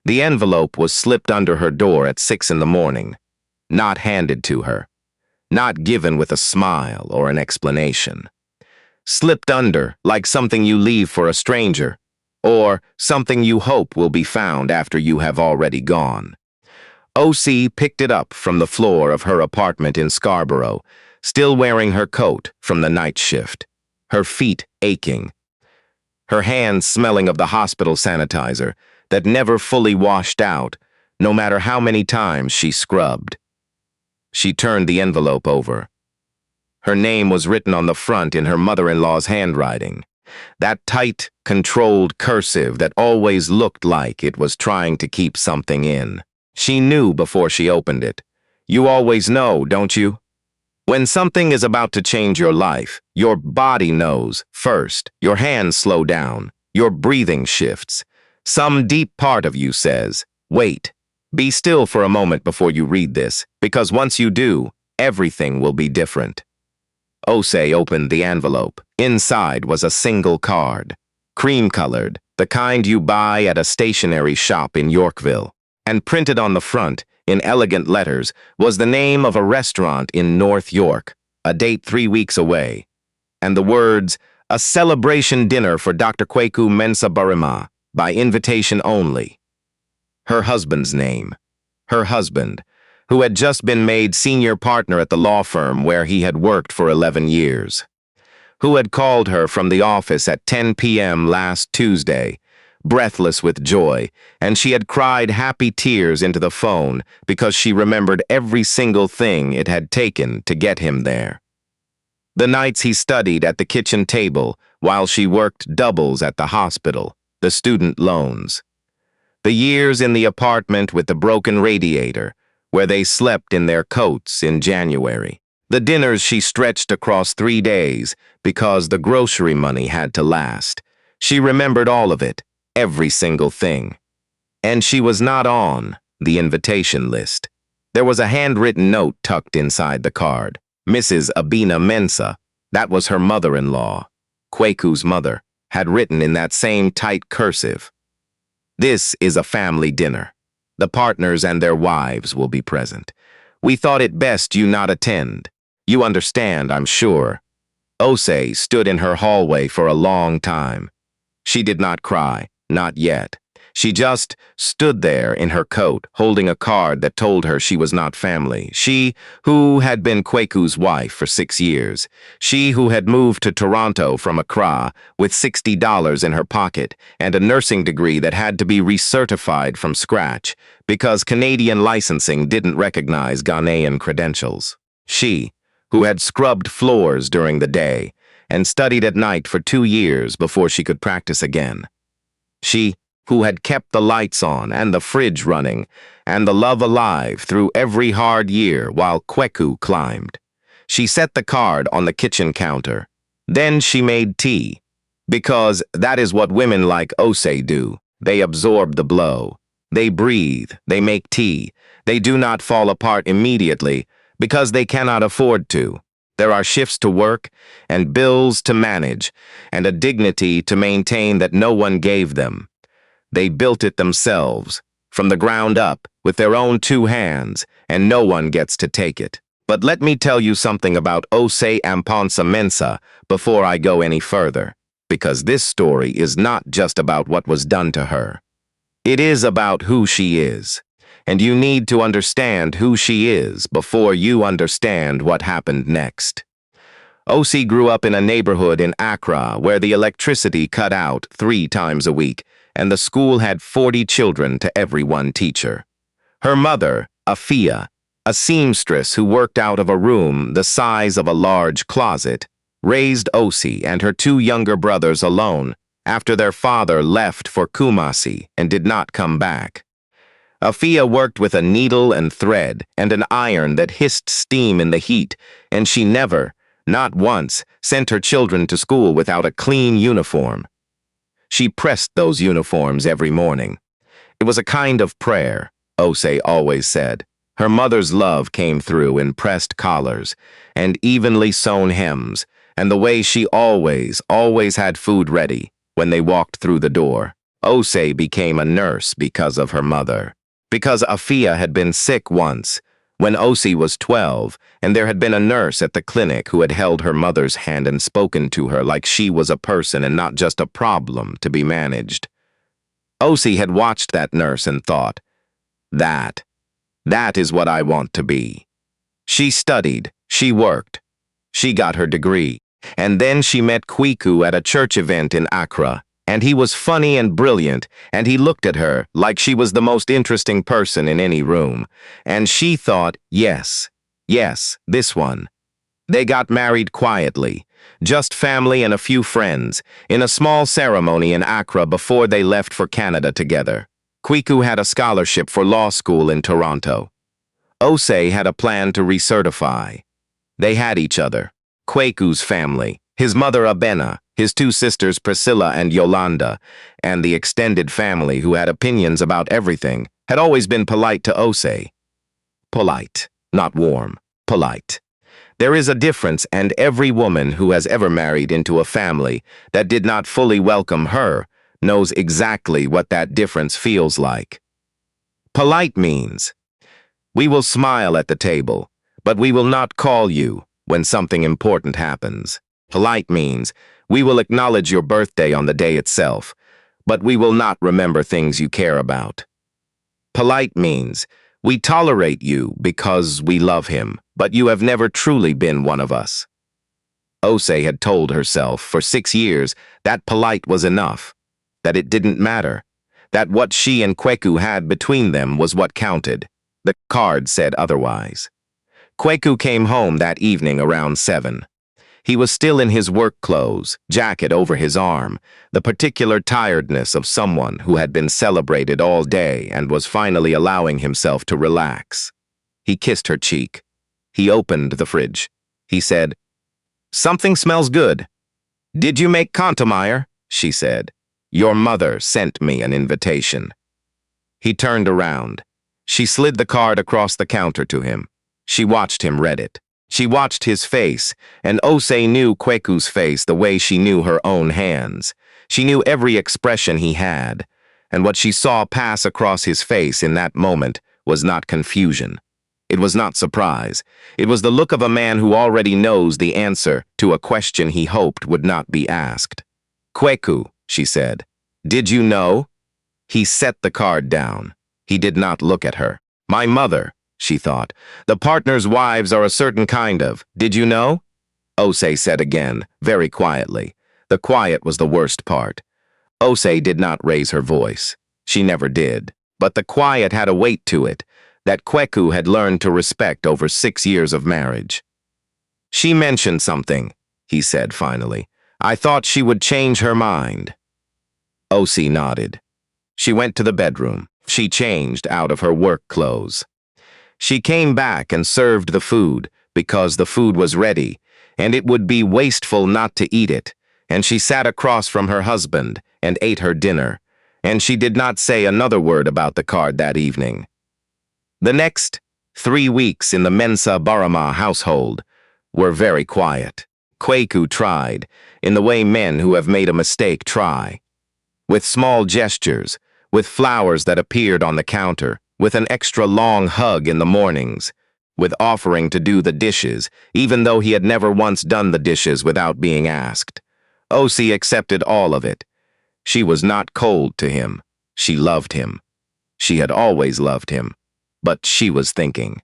The envelope was slipped under her door at 6 in the morning, not handed to her, not given with a smile or an explanation. Slipped under like something you leave for a stranger, or something you hope will be found after you have already gone. Osei picked it up from the floor of her apartment in Scarborough, still wearing her coat from the night shift, her feet aching, her hands smelling of the hospital sanitizer that never fully washed out, no matter how many times she scrubbed. She turned the envelope over. Her name was written on the front in her mother-in-law's handwriting, that tight, controlled cursive that always looked like it was trying to keep something in. She knew before she opened it. You always know, don't you? When something is about to change your life, your body knows first. Your hands slow down. Your breathing shifts. Some deep part of you says, wait, be still for a moment before you read this, because once you do, everything will be different. Osei opened the envelope. Inside was a single card, cream-colored, the kind you buy at a stationery shop in Yorkville. And printed on the front, in elegant letters, was the name of a restaurant in North York, a date 3 weeks away, and the words, a celebration dinner for Dr. Kwaku Mensah Barima, by invitation only. Her husband's name. Her husband, who had just been made senior partner at the law firm where he had worked for 11 years. Who had called her from the office at 10 p.m. last Tuesday, breathless with joy, and she had cried happy tears into the phone because she remembered every single thing it had taken to get him there. The nights he studied at the kitchen table while she worked doubles at the hospital, the student loans. The years in the apartment with the broken radiator, where they slept in their coats in January. The dinners she stretched across 3 days because the grocery money had to last. She remembered all of it, every single thing. And she was not on the invitation list. There was a handwritten note tucked inside the card. Mrs. Abina Mensah, that was her mother-in-law, Kwaku's mother, had written in that same tight cursive. This is a family dinner. The partners and their wives will be present. We thought it best you not attend. You understand, I'm sure. Osei stood in her hallway for a long time. She did not cry, not yet. She just stood there in her coat, holding a card that told her she was not family. She, who had been Kwaku's wife for 6 years. She, who had moved to Toronto from Accra with $60 in her pocket and a nursing degree that had to be recertified from scratch because Canadian licensing didn't recognize Ghanaian credentials. She, who had scrubbed floors during the day and studied at night for 2 years before she could practice again. She, who had kept the lights on and the fridge running and the love alive through every hard year while Kwaku climbed. She set the card on the kitchen counter. Then she made tea, because that is what women like Osei do. They absorb the blow. They breathe. They make tea. They do not fall apart immediately because they cannot afford to. There are shifts to work and bills to manage and a dignity to maintain that no one gave them. They built it themselves, from the ground up, with their own 2 hands, and no one gets to take it. But let me tell you something about Osei Amponsa Mensah before I go any further, because this story is not just about what was done to her. It is about who she is, and you need to understand who she is before you understand what happened next. Osei grew up in a neighborhood in Accra where the electricity cut out 3 times a week, and the school had 40 children to every 1 teacher. Her mother, Afia, a seamstress who worked out of a room the size of a large closet, raised Osei and her 2 younger brothers alone after their father left for Kumasi and did not come back. Afia worked with a needle and thread and an iron that hissed steam in the heat, and she never, not once, sent her children to school without a clean uniform. She pressed those uniforms every morning. It was a kind of prayer, Osei always said. Her mother's love came through in pressed collars and evenly sewn hems, and the way she always had food ready when they walked through the door. Osei became a nurse because of her mother. Because Afia had been sick once, when Osei was 12, and there had been a nurse at the clinic who had held her mother's hand and spoken to her like she was a person and not just a problem to be managed. Osei had watched that nurse and thought, that is what I want to be. She studied, she worked, she got her degree, and then she met Kweku at a church event in Accra, and he was funny and brilliant, and he looked at her like she was the most interesting person in any room, and she thought, yes, this one. They got married quietly, just family and a few friends, in a small ceremony in Accra before they left for Canada together. Kweku had a scholarship for law school in Toronto. Osei had a plan to recertify. They had each other, Kweku's family, his mother Abena, his two sisters Priscilla and Yolanda, and the extended family who had opinions about everything, had always been polite to Osei. Polite, not warm, polite. There is a difference, and every woman who has ever married into a family that did not fully welcome her knows exactly what that difference feels like. Polite means, we will smile at the table, but we will not call you when something important happens. Polite means, we will acknowledge your birthday on the day itself, but we will not remember things you care about. Polite means, we tolerate you because we love him, but you have never truly been one of us. Osei had told herself for 6 years that polite was enough, that it didn't matter, that what she and Kweku had between them was what counted. The card said otherwise. Kweku came home that evening around 7. He was still in his work clothes, jacket over his arm, the particular tiredness of someone who had been celebrated all day and was finally allowing himself to relax. He kissed her cheek. He opened the fridge. He said, "Something smells good." "Did you make Contemeyer?" she said. "Your mother sent me an invitation." He turned around. She slid the card across the counter to him. She watched him read it. She watched his face, and Osei knew Kweku's face the way she knew her own hands. She knew every expression he had, and what she saw pass across his face in that moment was not confusion. It was not surprise. It was the look of a man who already knows the answer to a question he hoped would not be asked. "Kweku," she said, "did you know?" He set the card down. He did not look at her. "My mother," she thought. "The partners' wives are a certain kind of. Did you know?" Osei said again, very quietly. The quiet was the worst part. Osei did not raise her voice. She never did. But the quiet had a weight to it that Kweku had learned to respect over 6 years of marriage. "She mentioned something," he said finally. "I thought she would change her mind." Osei nodded. She went to the bedroom. She changed out of her work clothes. She came back and served the food because the food was ready, and it would be wasteful not to eat it, and she sat across from her husband and ate her dinner, and she did not say another word about the card that evening. The next 3 weeks in the Mensa Barama household were very quiet. Kweku tried, in the way men who have made a mistake try. With small gestures, with flowers that appeared on the counter, with an extra long hug in the mornings, with offering to do the dishes, even though he had never once done the dishes without being asked. Osei accepted all of it. She was not cold to him. She loved him. She had always loved him. But she was thinking.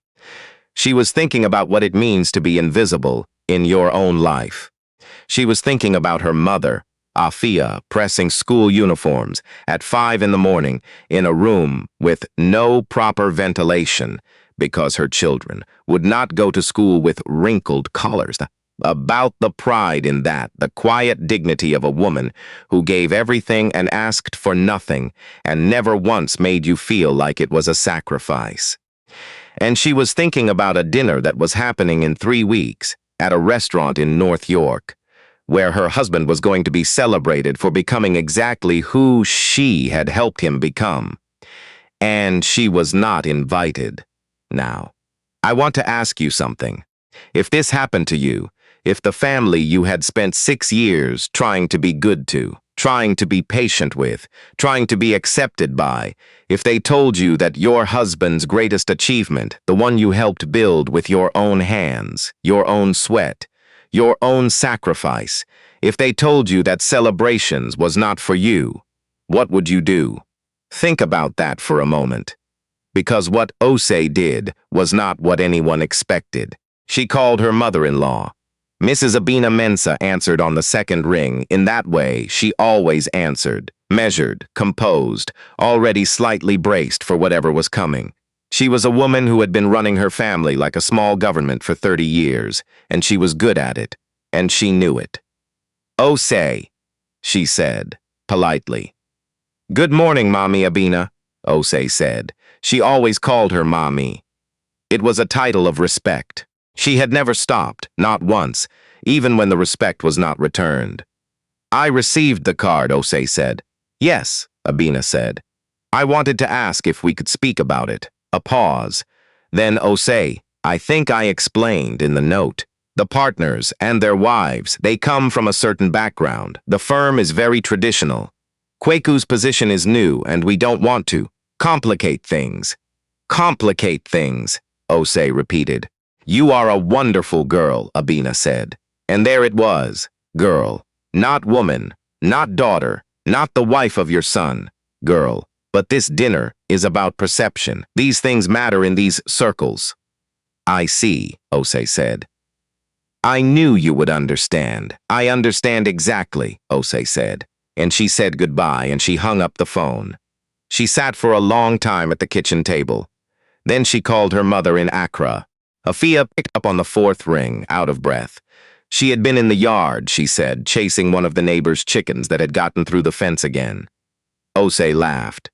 She was thinking about what it means to be invisible in your own life. She was thinking about her mother, Afia, pressing school uniforms at 5 in the morning in a room with no proper ventilation because her children would not go to school with wrinkled collars. About the pride in that, the quiet dignity of a woman who gave everything and asked for nothing and never once made you feel like it was a sacrifice. And she was thinking about a dinner that was happening in 3 weeks at a restaurant in North York, where her husband was going to be celebrated for becoming exactly who she had helped him become. And she was not invited. Now, I want to ask you something. If this happened to you, if the family you had spent 6 years trying to be good to, trying to be patient with, trying to be accepted by. If they told you that your husband's greatest achievement, the one you helped build with your own hands, your own sweat, your own sacrifice, if they told you that celebrations was not for you, what would you do? Think about that for a moment. Because what Osei did was not what anyone expected. She called her mother-in-law. Mrs. Abina Mensah answered on the second ring. In that way, she always answered, measured, composed, already slightly braced for whatever was coming. She was a woman who had been running her family like a small government for 30 years, and she was good at it, and she knew it. "Osei," she said, politely. "Good morning, Mommy Abina," Osei said. She always called her Mommy. It was a title of respect. She had never stopped, not once, even when the respect was not returned. "I received the card," Osei said. "Yes," Abina said. "I wanted to ask if we could speak about it." A pause. Then Osei, "I think I explained in the note. The partners and their wives, they come from a certain background. The firm is very traditional. Kweku's position is new, and we don't want to complicate things." "Complicate things," Osei repeated. "You are a wonderful girl," Abina said. And there it was, girl, not woman, not daughter, not the wife of your son, girl. But this dinner is about perception. These things matter in these circles. "I see," Osei said. "I knew you would understand. I understand exactly," Osei said. And she said goodbye and she hung up the phone. She sat for a long time at the kitchen table. Then she called her mother in Accra. Afia picked up on the fourth ring, out of breath. She had been in the yard, she said, chasing one of the neighbor's chickens that had gotten through the fence again. Osei laughed.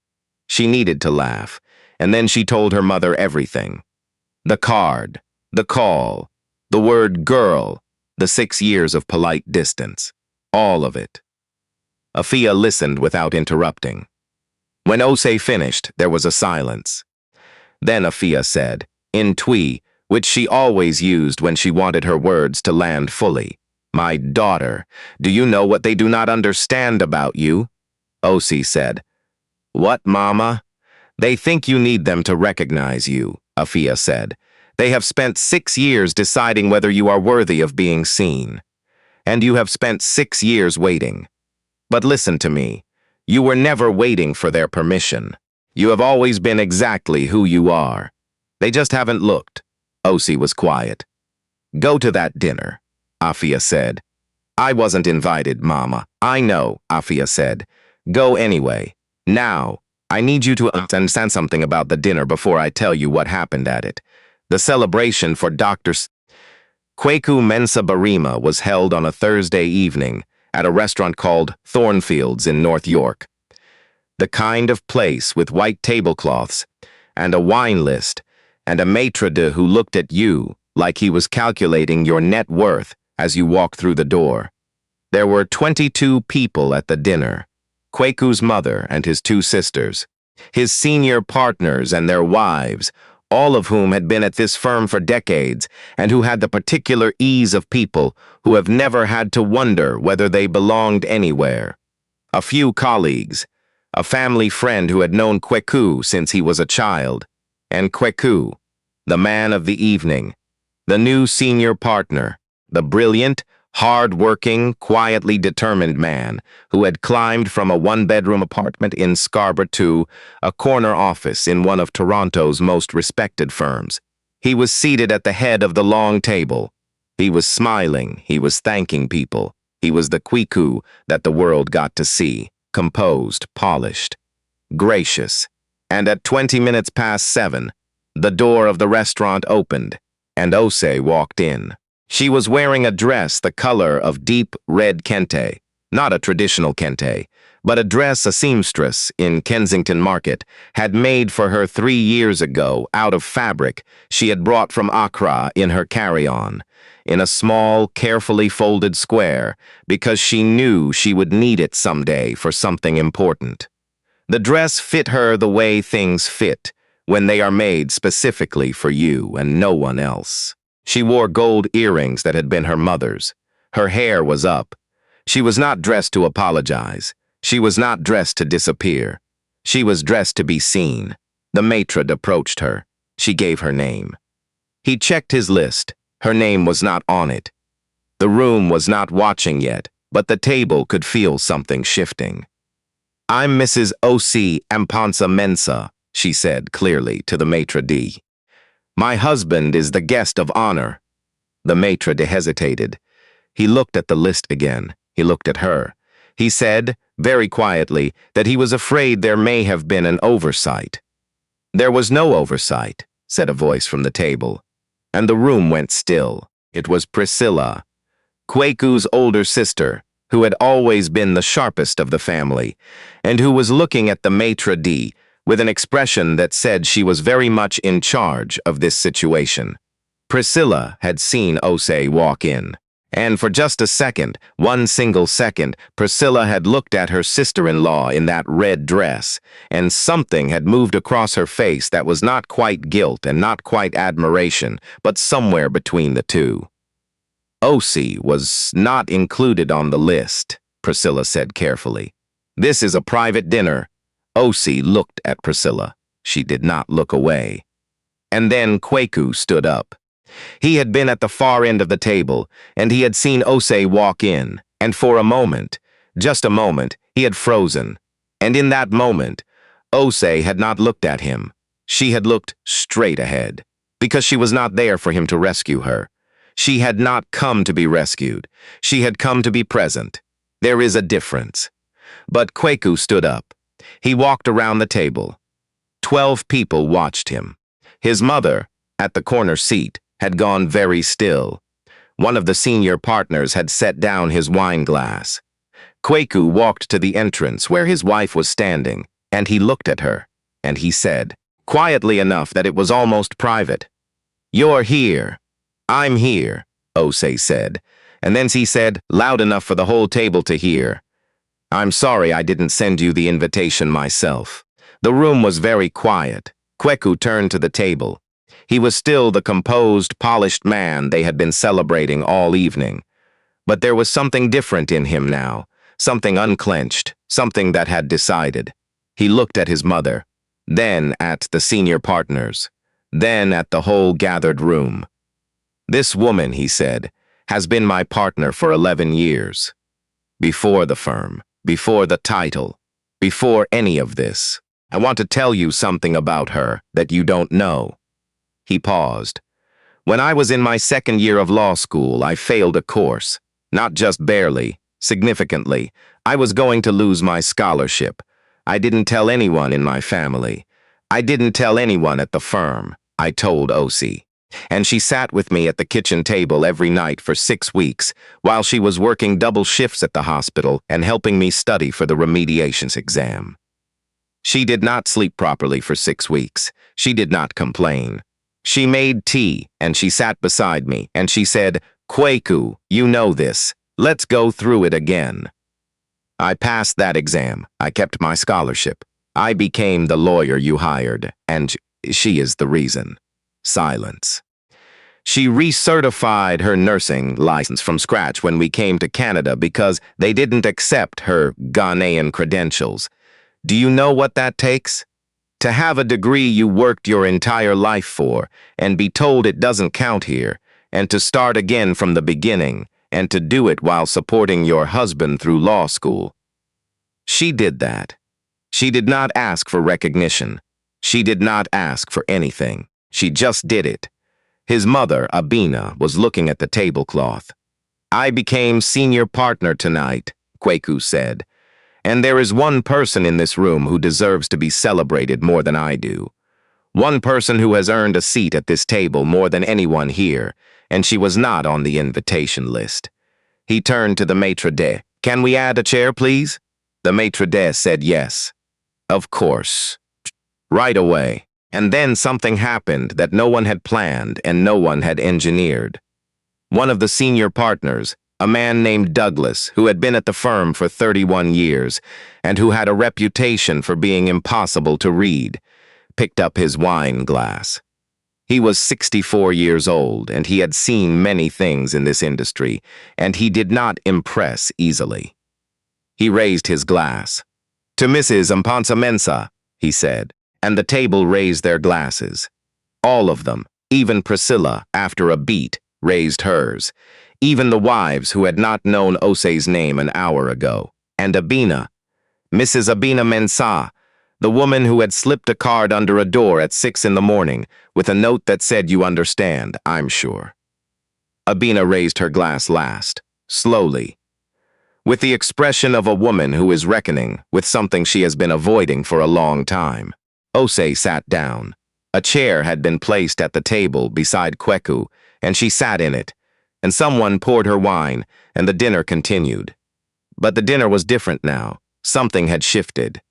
She needed to laugh, and then she told her mother everything. The card, the call, the word girl, the 6 years of polite distance. All of it. Afia listened without interrupting. When Osei finished, there was a silence. Then Afia said, in Twi, which she always used when she wanted her words to land fully, "My daughter, do you know what they do not understand about you?" Osei said, "What, Mama?" "They think you need them to recognize you," Afia said. "They have spent 6 years deciding whether you are worthy of being seen. And you have spent 6 years waiting. But listen to me. You were never waiting for their permission. You have always been exactly who you are. They just haven't looked." Osei was quiet. "Go to that dinner," Afia said. "I wasn't invited, Mama." "I know," Afia said. "Go anyway. Now, I need you to understand something about the dinner before I tell you what happened at it. The celebration for Dr. Kweku Mensah Barima was held on a Thursday evening at a restaurant called Thornfields in North York. The kind of place with white tablecloths and a wine list and a maitre d' who looked at you like he was calculating your net worth as you walked through the door. There were 22 people at the dinner. Kweku's mother and his 2 sisters, his senior partners and their wives, all of whom had been at this firm for decades and who had the particular ease of people who have never had to wonder whether they belonged anywhere. A few colleagues, a family friend who had known Kweku since he was a child, and Kweku, the man of the evening, the new senior partner, the brilliant, hard-working, quietly determined man who had climbed from a one-bedroom apartment in Scarborough to a corner office in one of Toronto's most respected firms. He was seated at the head of the long table. He was smiling. He was thanking people. He was the Kweku that the world got to see, composed, polished, gracious. And at 20 minutes past 7, the door of the restaurant opened, and Osei walked in. She was wearing a dress the color of deep red kente, not a traditional kente, but a dress a seamstress in Kensington Market had made for her 3 years ago out of fabric she had brought from Accra in her carry-on, in a small, carefully folded square, because she knew she would need it someday for something important. The dress fit her the way things fit, when they are made specifically for you and no one else. She wore gold earrings that had been her mother's. Her hair was up. She was not dressed to apologize. She was not dressed to disappear. She was dressed to be seen. The maitre d' approached her. She gave her name. He checked his list. Her name was not on it. The room was not watching yet, but the table could feel something shifting. "I'm Mrs. Osei Ampansa Mensa," she said clearly to the maitre d'. "My husband is the guest of honor." The maitre d' hesitated. He looked at the list again. He looked at her. He said, very quietly, that he was afraid there may have been an oversight. "There was no oversight," said a voice from the table, and the room went still. It was Priscilla, Kweku's older sister, who had always been the sharpest of the family, and who was looking at the maitre d' with an expression that said she was very much in charge of this situation. Priscilla had seen Osei walk in, and for just a second, one single second, Priscilla had looked at her sister-in-law in that red dress, and something had moved across her face that was not quite guilt and not quite admiration, but somewhere between the two. "Osei was not included on the list," Priscilla said carefully. "This is a private dinner." Osei looked at Priscilla. She did not look away. And then Kweku stood up. He had been at the far end of the table, and he had seen Osei walk in, and for a moment, just a moment, he had frozen. And in that moment, Osei had not looked at him. She had looked straight ahead, because she was not there for him to rescue her. She had not come to be rescued. She had come to be present. There is a difference. But Kweku stood up. He walked around the table. 12 people watched him. His mother, at the corner seat, had gone very still. One of the senior partners had set down his wine glass. Kweku walked to the entrance where his wife was standing, and he looked at her, and he said, quietly enough that it was almost private, "You're here." "I'm here," Osei said, and then he said, loud enough for the whole table to hear, "I'm sorry I didn't send you the invitation myself." The room was very quiet. Kweku turned to the table. He was still the composed, polished man they had been celebrating all evening. But there was something different in him now, something unclenched, something that had decided. He looked at his mother, then at the senior partners, then at the whole gathered room. "This woman," he said, "has been my partner for 11 years. Before the firm, before the title, before any of this. I want to tell you something about her that you don't know." He paused. "When I was in my second year of law school, I failed a course. Not just barely, significantly. I was going to lose my scholarship. I didn't tell anyone in my family. I didn't tell anyone at the firm. I told Osei. And she sat with me at the kitchen table every night for 6 weeks, while she was working double shifts at the hospital and helping me study for the remediations exam. She did not sleep properly for 6 weeks. She did not complain. She made tea, and she sat beside me, and she said, 'Kweku, you know this. Let's go through it again.' I passed that exam. I kept my scholarship. I became the lawyer you hired, and she is the reason." Silence. "She recertified her nursing license from scratch when we came to Canada because they didn't accept her Ghanaian credentials. Do you know what that takes? To have a degree you worked your entire life for and be told it doesn't count here, and to start again from the beginning, and to do it while supporting your husband through law school. She did that. She did not ask for recognition. She did not ask for anything. She just did it." His mother, Abina, was looking at the tablecloth. "I became senior partner tonight," Kweku said. "And there is one person in this room who deserves to be celebrated more than I do. One person who has earned a seat at this table more than anyone here, and she was not on the invitation list." He turned to the maitre d'. "Can we add a chair, please?" The maitre d' said yes. "Of course. Right away." And then something happened that no one had planned and no one had engineered. One of the senior partners, a man named Douglas, who had been at the firm for 31 years and who had a reputation for being impossible to read, picked up his wine glass. He was 64 years old, and he had seen many things in this industry, and he did not impress easily. He raised his glass. "To Mrs. Mpansa Mensa," he said, and the table raised their glasses. All of them, even Priscilla, after a beat, raised hers, even the wives who had not known Osei's name an hour ago, and Abina, Mrs. Abina Mensa, the woman who had slipped a card under a door at 6 in the morning with a note that said, "You understand, I'm sure." Abina raised her glass last, slowly, with the expression of a woman who is reckoning with something she has been avoiding for a long time. Osei sat down. A chair had been placed at the table beside Kweku, and she sat in it, and someone poured her wine, and the dinner continued. But the dinner was different now. Something had shifted.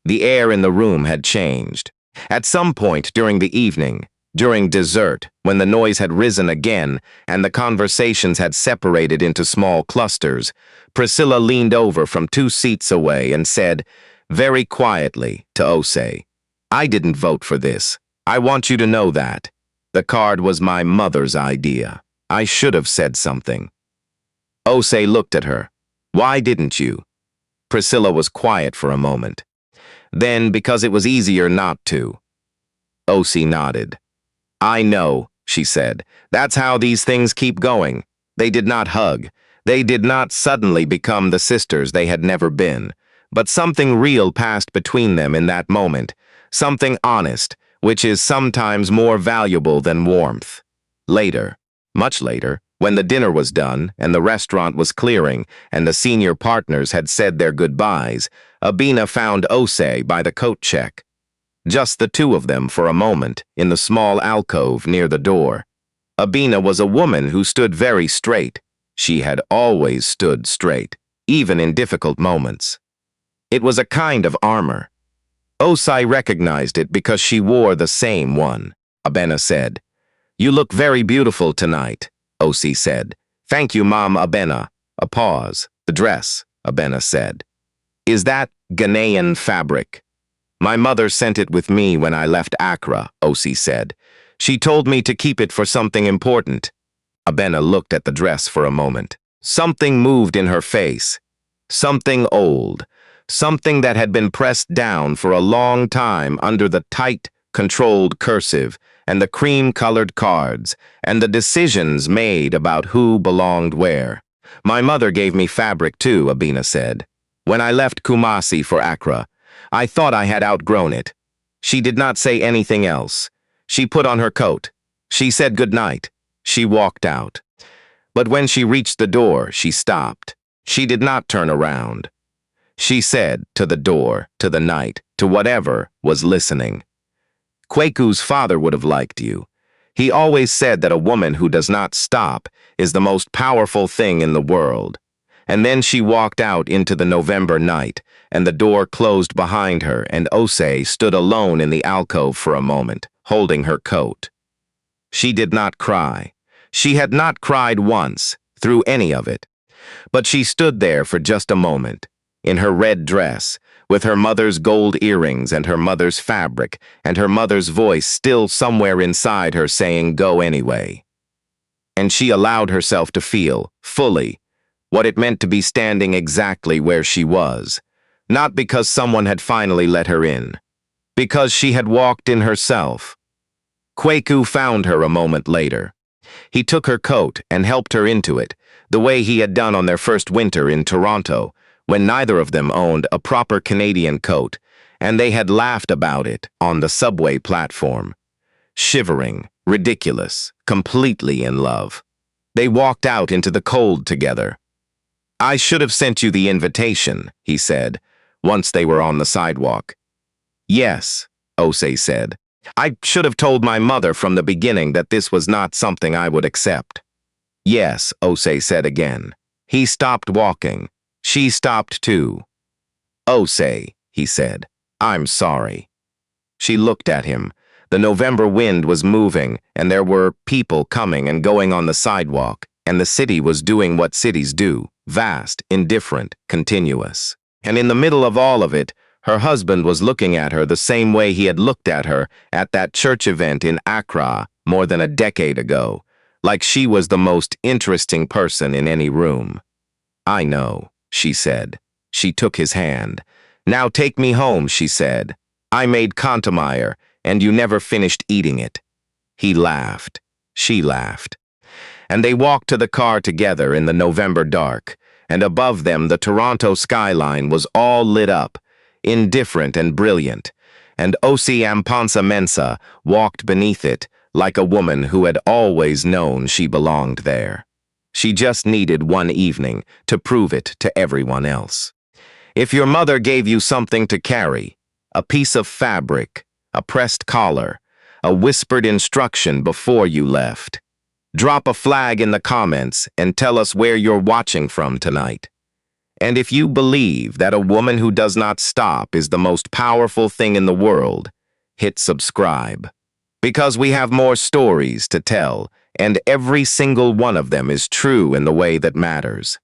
The air in the room had changed. At some point during the evening, during dessert, when the noise had risen again and the conversations had separated into small clusters, Priscilla leaned over from 2 seats away and said, very quietly, to Osei, "I didn't vote for this. I want you to know that. The card was my mother's idea. I should have said something." Osei looked at her. "Why didn't you?" Priscilla was quiet for a moment. "Then, because it was easier not to." Osei nodded. "I know," she said. "That's how these things keep going." They did not hug. They did not suddenly become the sisters they had never been. But something real passed between them in that moment. Something honest, which is sometimes more valuable than warmth. Later, much later, when the dinner was done and the restaurant was clearing and the senior partners had said their goodbyes, Abina found Osei by the coat check. Just the two of them for a moment in the small alcove near the door. Abina was a woman who stood very straight. She had always stood straight, even in difficult moments. It was a kind of armor. Osei recognized it because she wore the same one. Abena said, "You look very beautiful tonight," Osei said. "Thank you, Mom Abena." A pause. "The dress," Abena said. "Is that Ghanaian fabric?" "My mother sent it with me when I left Accra," Osei said. "She told me to keep it for something important." Abena looked at the dress for a moment. Something moved in her face. Something old. Something that had been pressed down for a long time under the tight, controlled cursive and the cream-colored cards and the decisions made about who belonged where. "My mother gave me fabric too," Abena said. "When I left Kumasi for Accra, I thought I had outgrown it." She did not say anything else. She put on her coat. She said goodnight. She walked out. But when she reached the door, she stopped. She did not turn around. She said to the door, to the night, to whatever was listening, "Kweku's father would have liked you. He always said that a woman who does not stop is the most powerful thing in the world." And then she walked out into the November night, and the door closed behind her, and Osei stood alone in the alcove for a moment, holding her coat. She did not cry. She had not cried once, through any of it. But she stood there for just a moment, in her red dress, with her mother's gold earrings and her mother's fabric, and her mother's voice still somewhere inside her saying, "Go anyway." And she allowed herself to feel, fully, what it meant to be standing exactly where she was, not because someone had finally let her in, because she had walked in herself. Kweku found her a moment later. He took her coat and helped her into it, the way he had done on their first winter in Toronto, when neither of them owned a proper Canadian coat, and they had laughed about it on the subway platform. Shivering, ridiculous, completely in love. They walked out into the cold together. "I should have sent you the invitation," he said, once they were on the sidewalk. "Yes," Osei said. "I should have told my mother from the beginning that this was not something I would accept." "Yes," Osei said again. He stopped walking. She stopped too. "Osei," he said, "I'm sorry." She looked at him. The November wind was moving, and there were people coming and going on the sidewalk, and the city was doing what cities do, vast, indifferent, continuous. And in the middle of all of it, her husband was looking at her the same way he had looked at her at that church event in Accra more than a decade ago, like she was the most interesting person in any room. "I know," she said. She took his hand. "Now take me home," she said. "I made Kantemeyer, and you never finished eating it." He laughed. She laughed. And they walked to the car together in the November dark, and above them the Toronto skyline was all lit up, indifferent and brilliant, and Osei Ampansa Mensa walked beneath it like a woman who had always known she belonged there. She just needed one evening to prove it to everyone else. If your mother gave you something to carry, a piece of fabric, a pressed collar, a whispered instruction before you left, drop a flag in the comments and tell us where you're watching from tonight. And if you believe that a woman who does not stop is the most powerful thing in the world, hit subscribe. Because we have more stories to tell, and every single one of them is true in the way that matters.